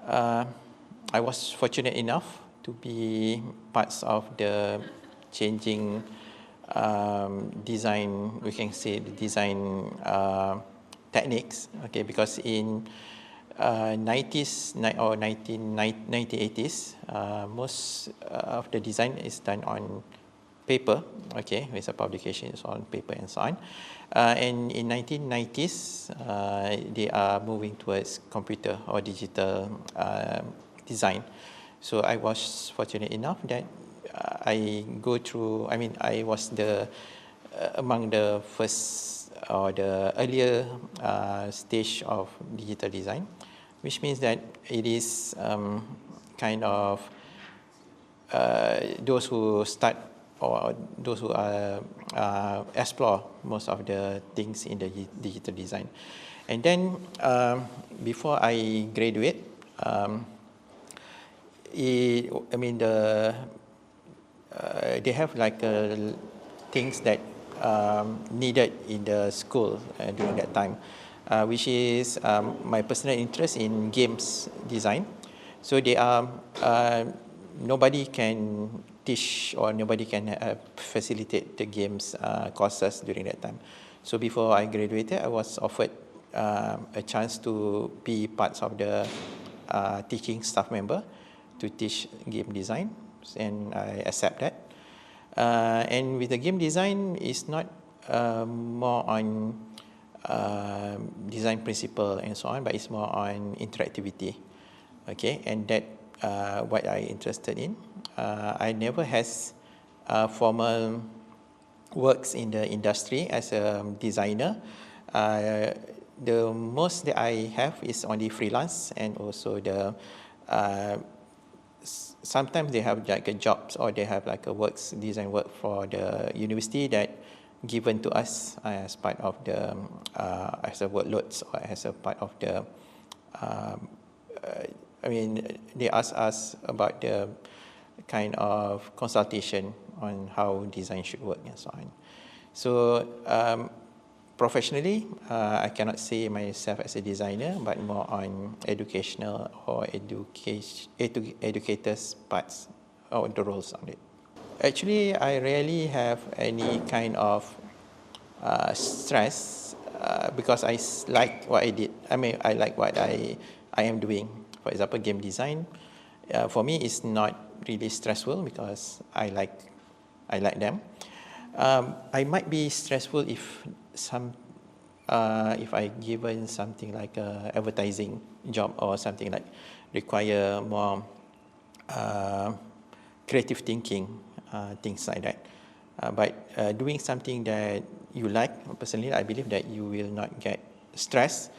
uh, I was fortunate enough to be parts of the changing design, we can say the design techniques, okay, because in 90s or 1980s, most of the design is done on paper, okay, with a publication is on paper and so on. And in 1990s, they are moving towards computer or digital design. So I was fortunate enough that I was among the first or the earlier stage of digital design, which means that it is kind of those who start or those who explore most of the things in the digital design. And then before I graduate, they have like things that needed in the school during that time, which is my personal interest in games design. So they are nobody can teach or nobody can facilitate the games courses during that time. So before I graduated, I was offered a chance to be part of the teaching staff member to teach game design, and I accept that. And with the game design, it's not more on design principle and so on, but it's more on interactivity. Okay, and that what I interested in. I never has formal works in the industry as a designer. The most that I have is only freelance, and also the sometimes they have like a jobs or they have like a works design work for the university that given to us as part of the as a workloads or as a part of the they ask us about the kind of consultation on how design should work and so on. So professionally, I cannot say myself as a designer, but more on educational or educators parts or the roles on it. Actually, I rarely have any kind of stress because I like what I did. I like what I am doing. For example, game design, for me, is not really stressful because I like them. I might be stressful if I given something like a advertising job or something like require more creative thinking, things like that. But doing something that you like, personally, I believe that you will not get stressed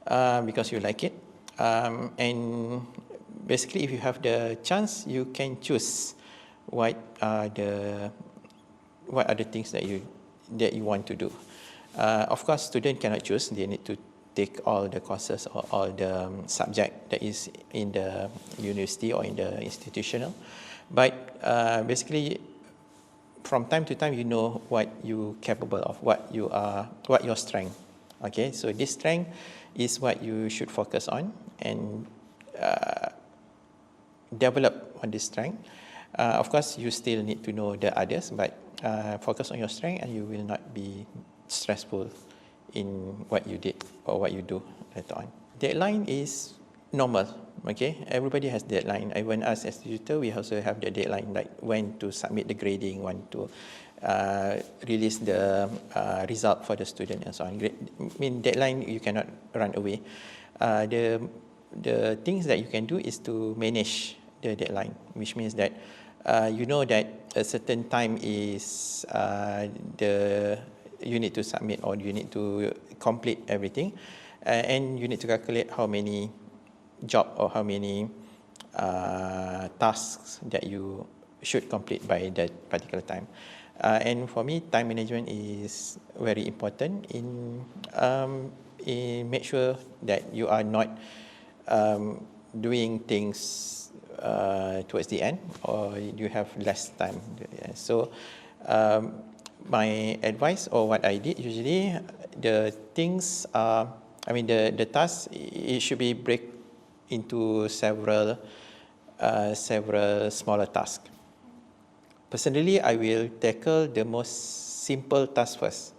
because you like it. And basically, if you have the chance, you can choose what are the things that you want to do. Of course, students cannot choose; they need to take all the courses or all the subject that is in the university or in the institutional. But basically, from time to time, you know what you're capable of, what your strength. Okay, so this strength is what you should focus on and develop on this strength. Of course, you still need to know the others, but focus on your strength and you will not be stressful in what you did or what you do later on. Deadline is normal, okay? Everybody has deadline. Even us as tutor, we also have the deadline, like when to submit the grading, when to release the result for the student and so on. Deadline, you cannot run away. The things that you can do is to manage the deadline, which means that you know that a certain time is you need to submit or you need to complete everything, and you need to calculate how many job or how many tasks that you should complete by that particular time. And for me, time management is very important in make sure that you are not doing things towards the end or you have less time. So my advice or what I did usually, the things are, the tasks, it should be into several smaller tasks. Personally, I will tackle the most simple task first.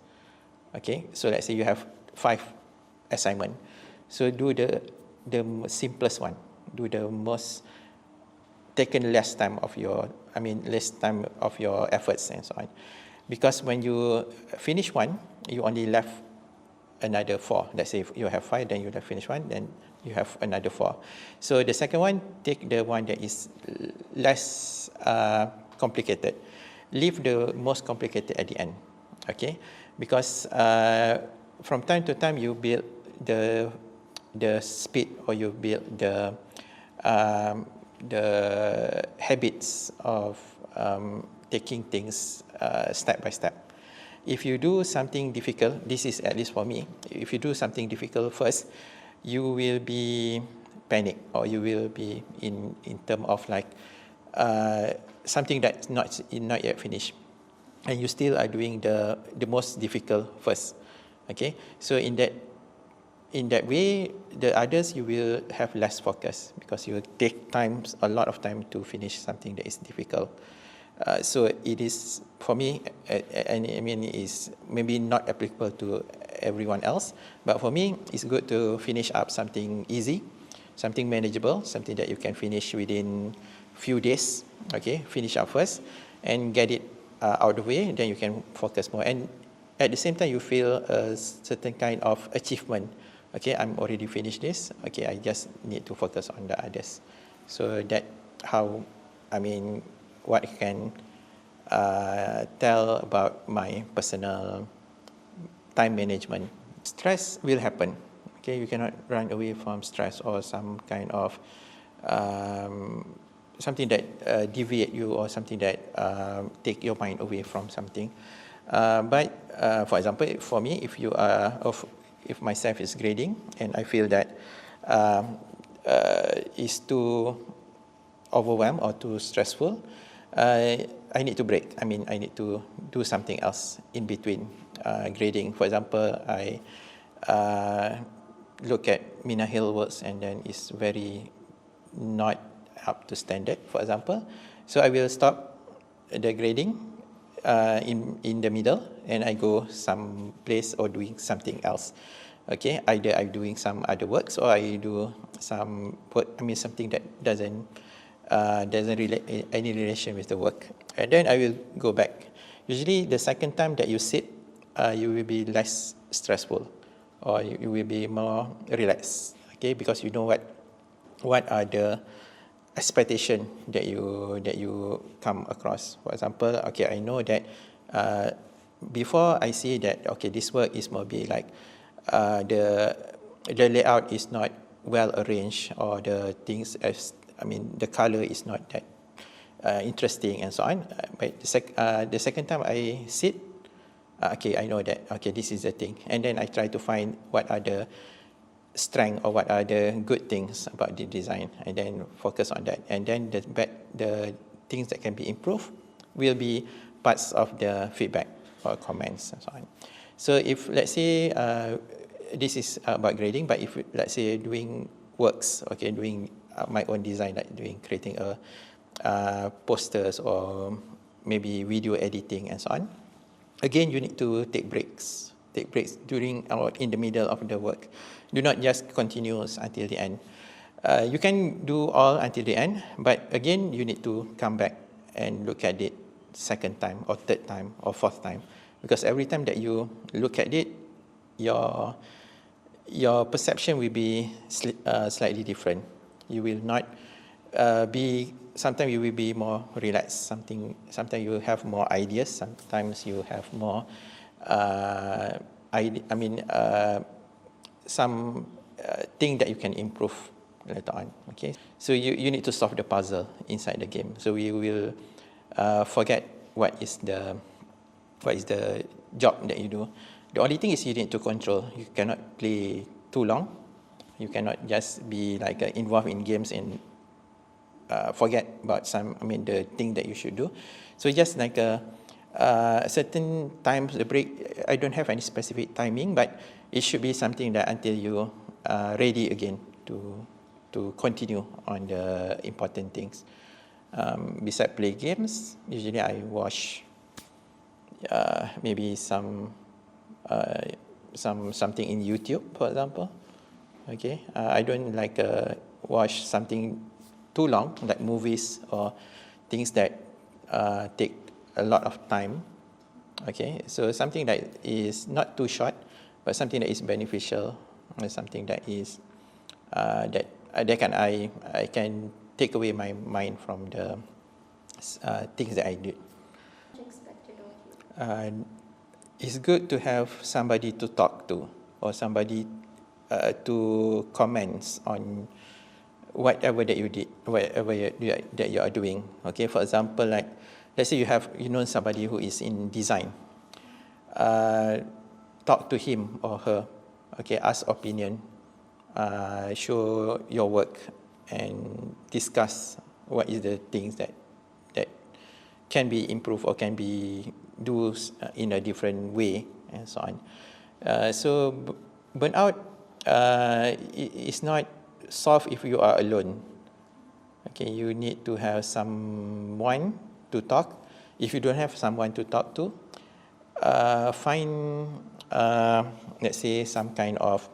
Okay, so let's say you have 5 assignment. So do the simplest one. Do the most, taken less time of your, less time of your efforts and so on. Because when you finish one, you only left another 4. Let's say if you have 5, then you have finished one, then you have another 4. So the second one, take the one that is less complicated. Leave the most complicated at the end, okay? Because from time to time you build the speed, or you build the habits of taking things step by step. If you do something difficult, this is at least for me, if you do something difficult first, you will be panic, or you will be in terms of like something that's not yet finished, and you still are doing the most difficult first. Okay, so in that way, the others you will have less focus, because you will take a lot of time to finish something that is difficult. So it is, for me, is maybe not applicable to everyone else, but for me, it's good to finish up something easy, something manageable, something that you can finish within few days. Okay, finish up first and get it out of the way, then you can focus more. And at the same time, you feel a certain kind of achievement. Okay, I'm already finished this. Okay, I just need to focus on the others. So that how, what I can tell about my personal time management. Stress will happen. Okay, you cannot run away from stress or some kind of something that deviate you, or something that take your mind away from something. But for example, for me, if myself is grading and I feel that is too overwhelmed or too stressful, I need to break. I need to do something else in between grading. For example, I look at Mina Hill works and then it's very not up to standard, for example. So I will stop the grading in the middle, and I go some place or doing something else. Okay, either I'm doing some other works, or I do some work, something that doesn't relate any relation with the work, and then I will go back. Usually the second time that you sit, you will be less stressful, or you will be more relaxed. Okay, because you know what are the expectation that you come across. For example, okay, I know that before I see that, okay, this work is maybe like the layout is not well arranged, or the things as the color is not that interesting and so on. But the second time I sit, okay, I know that, okay, this is the thing, and then I try to find what are the strength or what are the good things about the design, and then focus on that. And then the things that can be improved will be parts of the feedback or comments and so on. So if, let's say, this is about grading, but if, let's say, doing works, okay, doing my own design, like creating posters or maybe video editing and so on, again, you need to take breaks during or in the middle of the work. Do not just continue until the end. You can do all until the end, but again, you need to come back and look at it second time or third time or fourth time, because every time that you look at it, your perception will be slightly different. You will not be, sometimes you will be more relaxed, sometimes you will have more ideas, sometimes you have more some thing that you can improve later on. Okay, so you need to solve the puzzle inside the game. So you will forget what is the job that you do. The only thing is you need to control. You cannot play too long. You cannot just be like involved in games and forget about the thing that you should do. So just like a certain times the break, I don't have any specific timing, but it should be something that until you are ready again to to continue on the important things. Besides play games, usually I watch maybe something in YouTube, for example. Okay, I don't like watch something too long, like movies or things that take a lot of time. Okay, so something that is not too short, but something that is beneficial, or something that is that I can take away my mind from the things that I did. Expected of you. It's good to have somebody to talk to, or somebody to comments on whatever that you did, whatever that you are doing. Okay, for example, like let's say you know somebody who is in design. Talk to him or her. Okay, ask opinion, show your work, and discuss what is the things that can be improved or can be do in a different way, and so on. So burnout is not solved if you are alone. Okay, you need to have someone to talk. If you don't have someone to talk to, find let's say some kind of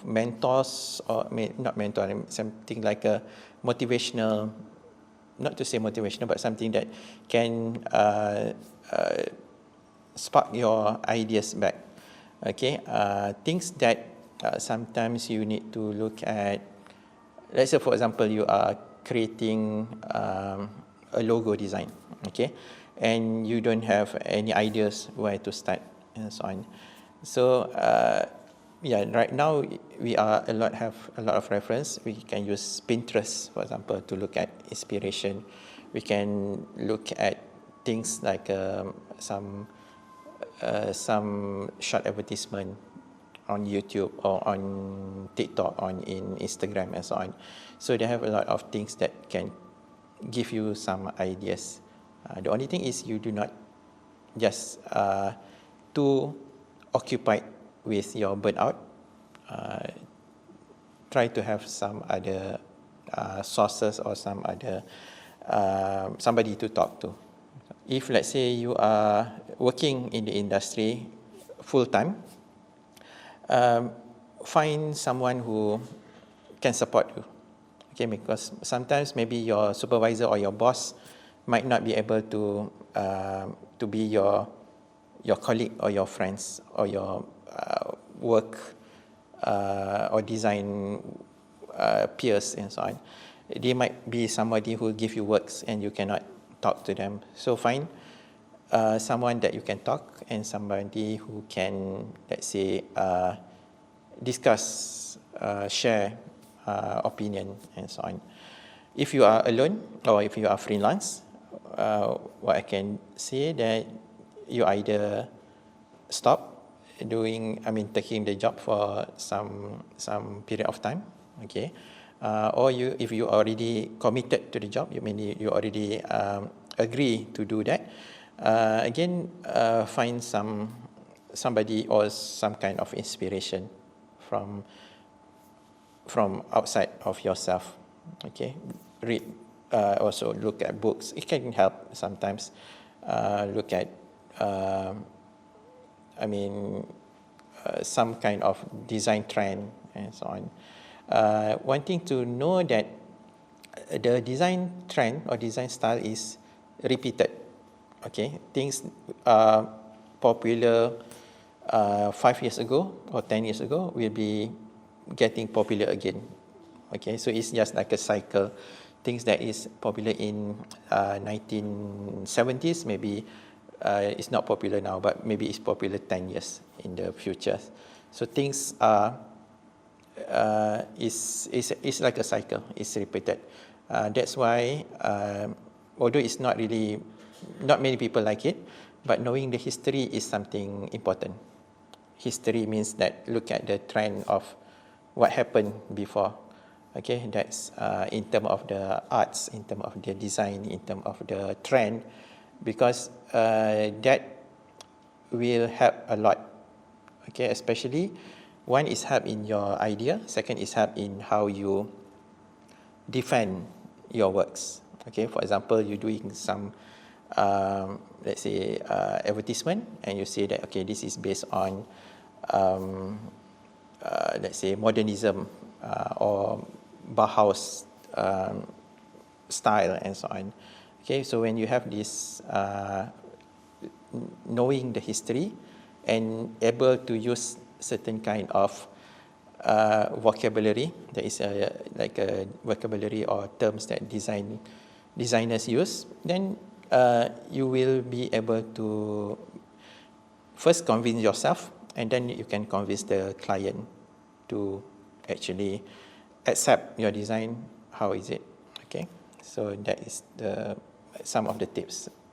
mentors, or not mentor, something like a motivational, not to say motivational, but something that can spark your ideas back. Okay, things that sometimes you need to look at. Let's say, for example, you are creating a logo design, okay, and you don't have any ideas where to start, and so on. So yeah, right now we have a lot of reference. We can use Pinterest, for example, to look at inspiration. We can look at things like some short advertisement on YouTube or on TikTok, in Instagram, and so on. So they have a lot of things that can give you some ideas. The only thing is you do not just too occupied with your burnout. Try to have some other sources or some other somebody to talk to. If let's say you are working in the industry full time, find someone who can support you. Okay, because sometimes maybe your supervisor or your boss might not be able to be your colleague or your friends or your work or design peers, and so on. They might be somebody who will give you works and you cannot talk to them. So find someone that you can talk, and somebody who can, let's say, discuss, share opinion, and so on. If you are alone or if you are freelance, what I can say that you either stop taking the job for some period of time, okay, or if you already committed to the job, you already agree to do that. Again, find somebody or some kind of inspiration from outside of yourself. Okay, read, also look at books. It can help sometimes. Look at some kind of design trend, and so on. Wanting to know that the design trend or design style is repeated. Okay, things are popular 5 years ago or 10 years ago will be getting popular again. Okay, so it's just like a cycle. Things that is popular in 1970s, maybe it's not popular now, but maybe it's popular 10 years in the future. So things are is like a cycle. It's repeated. That's why, although it's not many people like it, but knowing the history is something important. History means that look at the trend of what happened before. Okay, that's in terms of the arts, in terms of the design, in terms of the trend, because that will help a lot Okay, especially one is help in your idea, second is help in how you defend your works. Okay, for example, you're doing some, let's say, advertisement, and you say that, okay, this is based on, let's say, modernism or Bauhaus style and so on. Okay, so when you have this knowing the history and able to use certain kind of vocabulary, there is like a vocabulary or terms that designers use, then you will be able to first convince yourself, and then you can convince the client to actually accept your design. How is it? Okay, so that is some of the tips.